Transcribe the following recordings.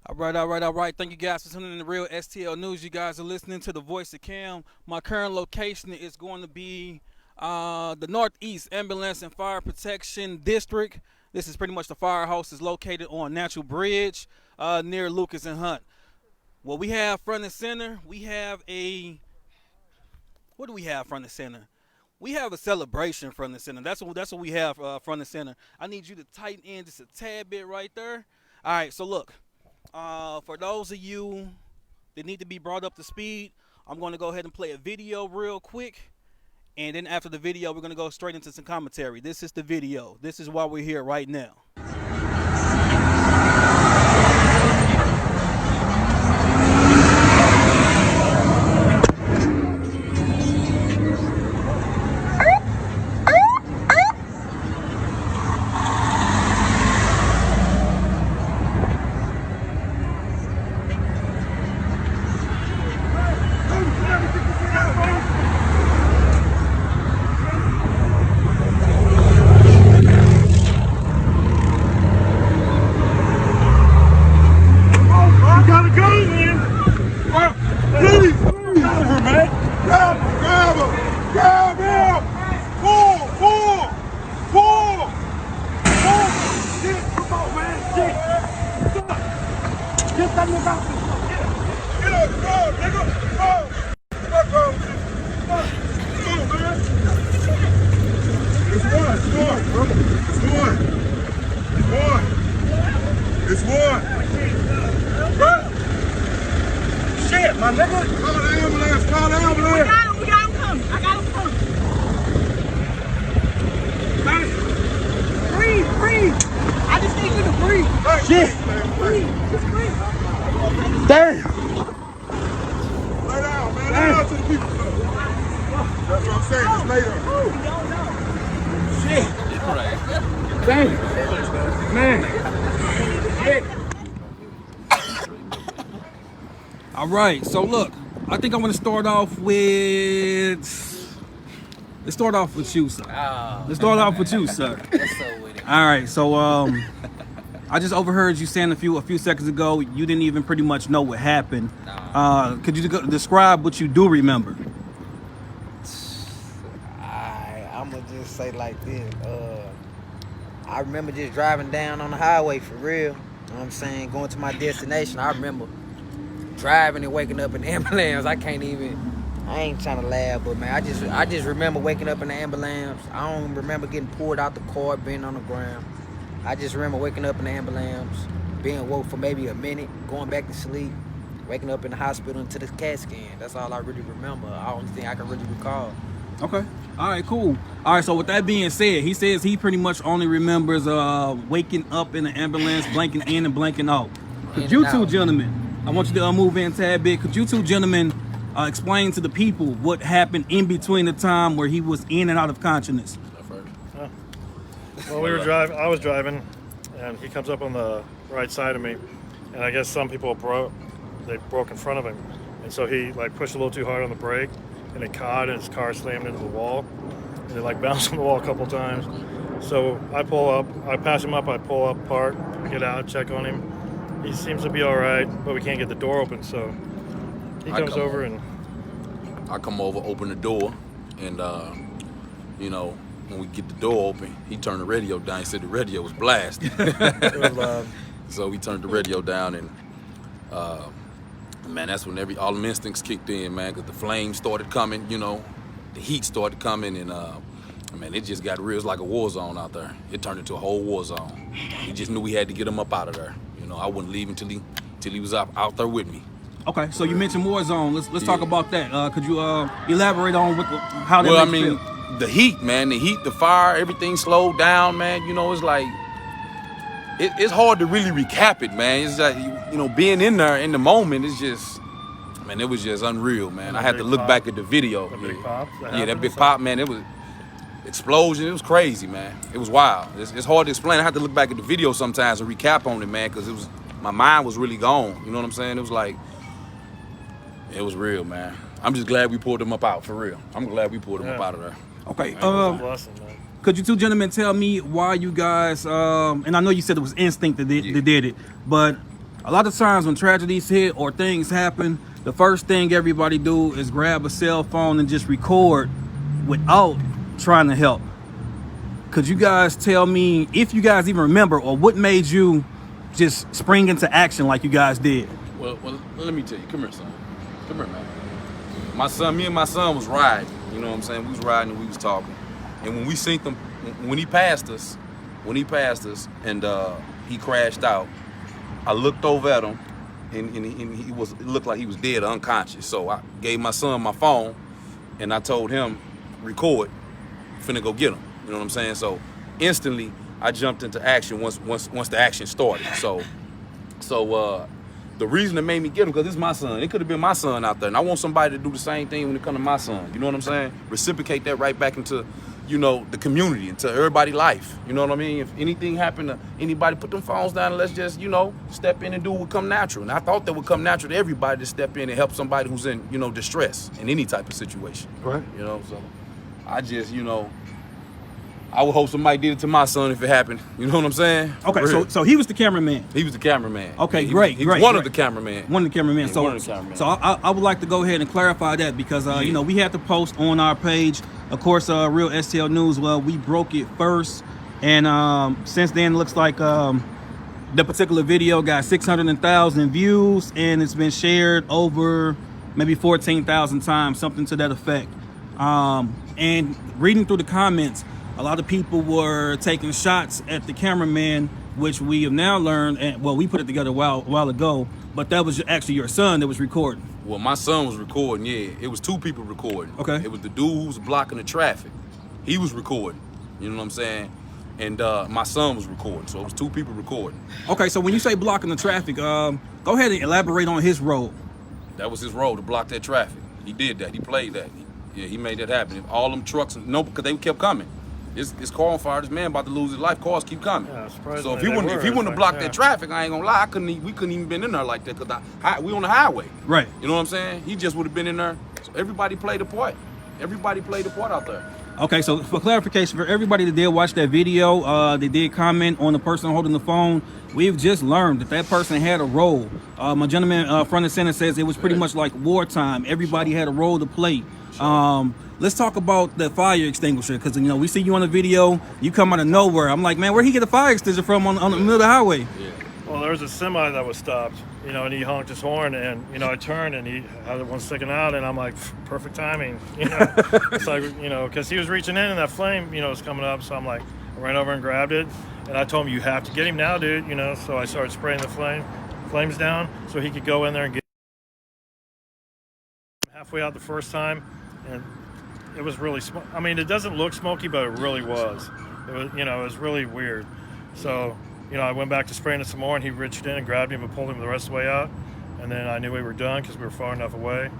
All right. Thank you guys for tuning in to Real STL News. You guys are listening to the Voice of Cam. My current location is going to be the Northeast Ambulance and Fire Protection District. This is pretty much the firehouse is located on Natural Bridge near Lucas and Hunt. What we have front and center, we have a what do we have front and center? We have a celebration front and center. That's what we have front and center. I need you to tighten in just a tad bit right there. All right, so look, for those of you that need to be brought up to speed, I'm going to go ahead and play a video real quick. And then after the video, we're going to go straight into some commentary. This is the video. This is why we're here right now. It's one. Bro. Shit, my nigga. Call the ambulance. Call the ambulance. We got him coming. I got him coming. Breathe. I just need you to breathe. Shit. Breathe. Just breathe. Damn. Lay down, man. Lay down to the people. That's what I'm saying. Just lay down. Shit. Damn. Man. Shit. All right, so look, I think I want to start off with. Let's start off with you, sir. Let's start off with you, sir. All right, so I just overheard you saying a few seconds ago you didn't even pretty much know what happened. Could you describe what you do remember? I'm gonna just say like this. I remember just driving down on the highway for real. You know what I'm saying? Going to my destination. I remember driving and waking up in the ambulance. I ain't trying to laugh, but man, I just remember waking up in the ambulance. I don't remember getting pulled out the car, being on the ground. I just remember waking up in the ambulance, being woke for maybe a minute, going back to sleep, waking up in the hospital into the CAT scan. That's all I really remember. The only thing I can really recall. Okay. All right, cool. All right, so with that being said, he says he pretty much only remembers waking up in the ambulance, blanking in and blanking out. Could you two gentlemen, I want you to move in a tad bit. Could you two gentlemen explain to the people what happened in between the time where he was in and out of consciousness? Well, we were driving. I was driving, and he comes up on the right side of me, and I guess some people broke in front of him, and so he like pushed a little too hard on the brake, and it caught, and his car slammed into the wall, and it like bounced on the wall a couple times. So I pull up, I pass him up, I pull up, park, get out, check on him. He seems to be all right, but we can't get the door open, so he comes over and I come over, open the door, and when we get the door open, he turned the radio down. He said the radio was blasted. It was loud. So we turned the radio down, and man, that's when all the instincts kicked in, man, because the flames started coming, the heat started coming, and man, it just got real. It was like a war zone out there. It turned into a whole war zone. We just knew we had to get him up out of there. I wouldn't leave until he was out there with me. Okay, so you mentioned war zone. Let's talk about that. Could you elaborate on how that Well, makes you feel? The heat, man, the fire, everything slowed down, man. It's like it's hard to really recap it, man. It's like being in there in the moment is just, man, it was just unreal, man. I had to look back at the video. the big pop. That big pop, man. It was. explosion. It was crazy, man. It was wild. It's hard to explain. I have to look back at the video sometimes and recap on it, man, because my mind was really gone. You know what I'm saying? It was like, it was real, man. I'm just glad we pulled them up out, for real. I'm glad we pulled them up out of there. Okay. It was a blessing, man. Could you two gentlemen tell me why you guys, and I know you said it was instinct that did it, but a lot of times when tragedies hit or things happen, the first thing everybody do is grab a cell phone and just record without trying to help. Could you guys tell me if you guys even remember, or what made you just spring into action like you guys did? Well, let me tell you. Come here, son. Come here, man. Me and my son was riding. You know what I'm saying? We was riding and we was talking. And when we seen them, when he passed us, and he crashed out, I looked over at him, and it looked like he was dead or unconscious. So I gave my son my phone, and I told him, record, finna go get him. You know what I'm saying? So instantly, I jumped into action once the action started. So the reason that made me get him, because it's my son. It could have been my son out there, and I want somebody to do the same thing when it comes to my son. You know what I'm saying? Reciprocate that right back into, you know, the community, into everybody's life. You know what I mean? If anything happened to anybody, put them phones down and let's just, you know, step in and do what would come natural. And I thought that would come natural to everybody to step in and help somebody who's in, you know, distress in any type of situation. Right. You know, so I just, you know, I would hope somebody did it to my son if it happened. You know what I'm saying? Okay, so he was the cameraman. He was the cameraman. Okay, he great. was one of the cameramen. One of the cameramen. Yeah, So, one of the cameramen. so I would like to go ahead and clarify that because you know, we had to post on our page. Of course, Real STL News. Well, we broke it first, and since then, it looks like the particular video got 600,000 views, and it's been shared over maybe 14,000 times, something to that effect. And reading through the comments, a lot of people were taking shots at the cameraman, which we have now learned, and well, we put it together a while ago, but that was actually your son that was recording. Well, my son was recording, yeah. It was two people recording. Okay. It was the dude who was blocking the traffic. He was recording, you know what I'm saying? And my son was recording, so it was two people recording. Okay, so when you say blocking the traffic, go ahead and elaborate on his role. That was his role, to block that traffic. He did that, he played that. He made that happen. All them trucks, because they kept coming. It's car on fire. This man about to lose his life. Cars keep coming. Yeah, so if he wouldn't have blocked that traffic, I ain't gonna lie, we couldn't even been in there like that because we on the highway. Right. You know what I'm saying? He just would have been in there. So everybody played a part. Everybody played a part out there. Okay, so for clarification, for everybody that did watch that video, they did comment on the person holding the phone. We've just learned that person had a role. My gentleman front and center says it was pretty much like wartime. Everybody had a role to play. Let's talk about the fire extinguisher, because, you know, we see you on the video, you come out of nowhere. I'm like, man, where'd he get a fire extinguisher from on the middle of the highway? Yeah. Well, there was a semi that was stopped, you know, and he honked his horn, and, you know, I turned and he had one sticking out, and I'm like, perfect timing, you know. It's like, you know, because he was reaching in and that flame, you know, was coming up, so I'm like, I ran over and grabbed it, and I told him, you have to get him now, dude, you know. So I started spraying the flames down so he could go in there and get halfway out the first time, and it was really I mean, it doesn't look smoky, but it really was. It was, you know, it was really weird. So, you know, I went back to spraying it some more, and he reached in and grabbed him and pulled him the rest of the way out. And then I knew we were done because we were far enough away.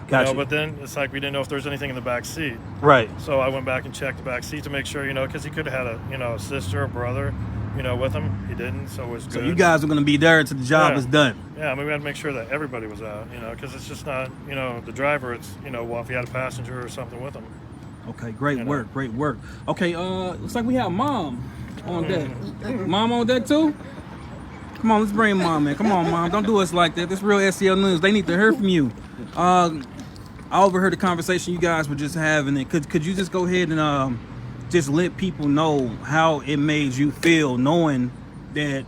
Gotcha. You know, but then it's like we didn't know if there was anything in the back seat. Right. So I went back and checked the back seat to make sure, you know, because he could have had a sister or brother, you know, with him. He didn't, so it was good. So you guys are going to be there until the job is done. Yeah, I mean, we had to make sure that everybody was out, you know, because it's just not, you know, the driver. It's, you know, well, if he had a passenger or something with him. Okay, great work, great work. Okay, looks like we have Mom on deck. Mom on deck too? Come on, let's bring Mom in. Come on, Mom, don't do us like that. This Real STL News, they need to hear from you. I overheard the conversation you guys were just having. And could you just go ahead and just let people know how it made you feel knowing that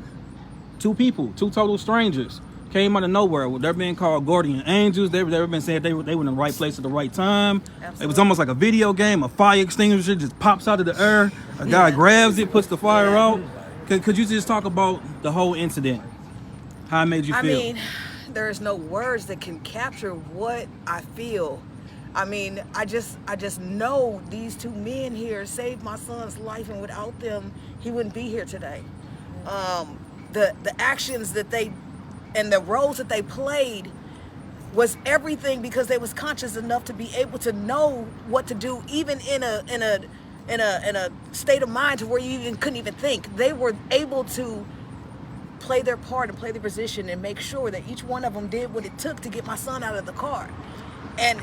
two total strangers, came out of nowhere. They're being called guardian angels. They've been saying they were in the right place at the right time. Absolutely. It was almost like a video game. A fire extinguisher just pops out of the air. A guy grabs it, puts the fire out. Could you just talk about the whole incident? How it made you feel? I mean, there's no words that can capture what I feel. I mean, I just know these two men here saved my son's life, and without them, he wouldn't be here today. The actions that they and the roles that they played was everything, because they was conscious enough to be able to know what to do, even in a in a state of mind to where you even couldn't even think. They were able to play their part and play their position and make sure that each one of them did what it took to get my son out of the car. And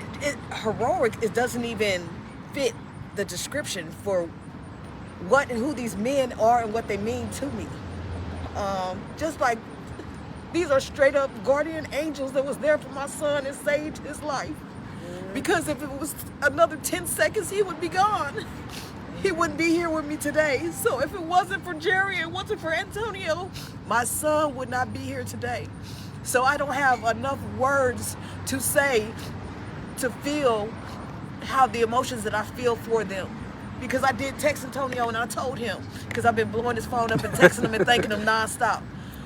heroic, it doesn't even fit the description for what and who these men are and what they mean to me. Just like these are straight up guardian angels that was there for my son and saved his life. Because if it was another 10 seconds, he would be gone. He wouldn't be here with me today. So if it wasn't for Jerry and wasn't for Antonio, my son would not be here today. So I don't have enough words to say to feel how the emotions that I feel for them. Because I did text Antonio and I told him, because I've been blowing his phone up and texting him and thanking him nonstop.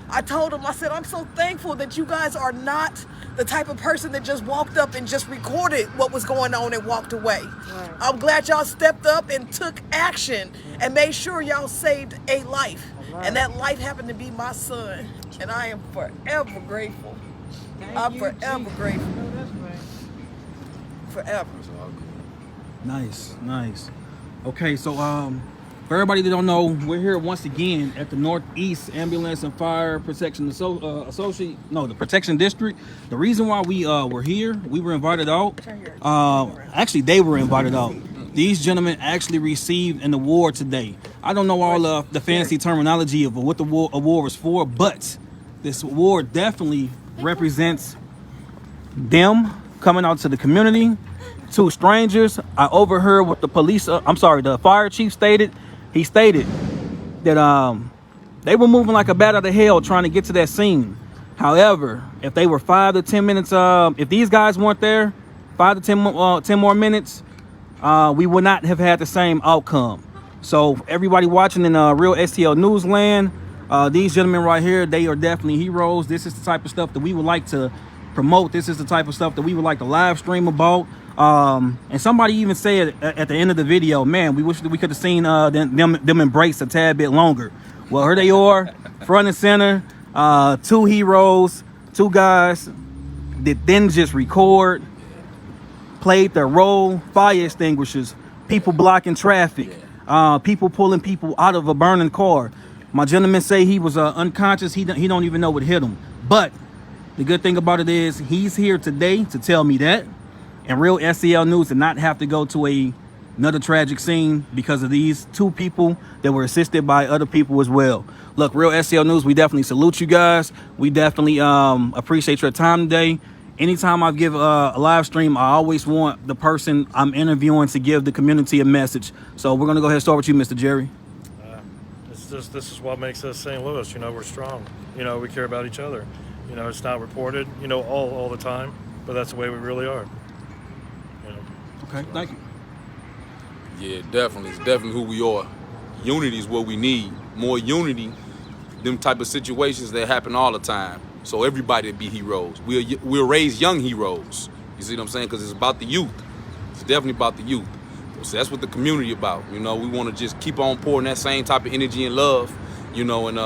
I told him, I said, I'm so thankful that you guys are not the type of person that just walked up and just recorded what was going on and walked away. Right. I'm glad y'all stepped up and took action and made sure y'all saved a life. Right. And that life happened to be my son. And I am forever grateful. I'm forever grateful. Forever. Nice, nice. Okay, so for everybody that don't know, we're here once again at the Northeast Ambulance and Fire Protection the Protection District. The reason why we were here, we were invited out. Actually, they were invited out. These gentlemen actually received an award today. I don't know all of the fancy terminology of what the award was for, but this award definitely represents them coming out to the community. Two strangers. I overheard what the fire chief stated. He stated that they were moving like a bat out of hell trying to get to that scene. However, if they were 5 to 10 minutes, if these guys weren't there, 5 to 10 more minutes, we would not have had the same outcome. So everybody watching in Real STL Newsland, these gentlemen right here, they are definitely heroes. This is the type of stuff that we would like to promote. This is the type of stuff that we would like to live stream about. And somebody even said at the end of the video, man, we wish that we could have seen them embrace a tad bit longer. Well, here they are, front and center, two heroes, two guys that didn't just record, played their role, fire extinguishers, people blocking traffic, people pulling people out of a burning car. My gentleman say he was unconscious. He don't even know what hit him. But the good thing about it is he's here today to tell me that. And Real STL News did not have to go to another tragic scene because of these two people that were assisted by other people as well. Look, Real STL News, we definitely salute you guys. We definitely appreciate your time today. Anytime I give a live stream, I always want the person I'm interviewing to give the community a message. So we're going to go ahead and start with you, Mr. Jerry. This is what makes us St. Louis. You know, we're strong. You know, we care about each other. You know, it's not reported, you know, all the time, but that's the way we really are. Okay, thank you. Yeah, definitely. It's definitely who we are. Unity is what we need. More unity. Them type of situations that happen all the time. So everybody be heroes. We'll raise young heroes. You see what I'm saying? Because it's about the youth. It's definitely about the youth. So that's what the community about. You know, we want to just keep on pouring that same type of energy and love, you know, and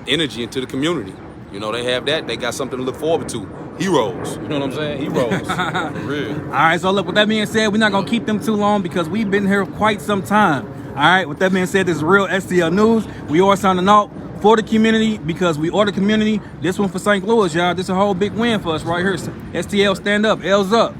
energy into the community. You know, they have that. They got something to look forward to. Heroes. You know what I'm saying? Heroes. For real. All right, so look, with that being said, we're not going to keep them too long because we've been here quite some time. All right, with that being said, this is Real STL News. We are signing out for the community because we are the community. This one for St. Louis, y'all. This is a whole big win for us right here. STL stand up. L's up.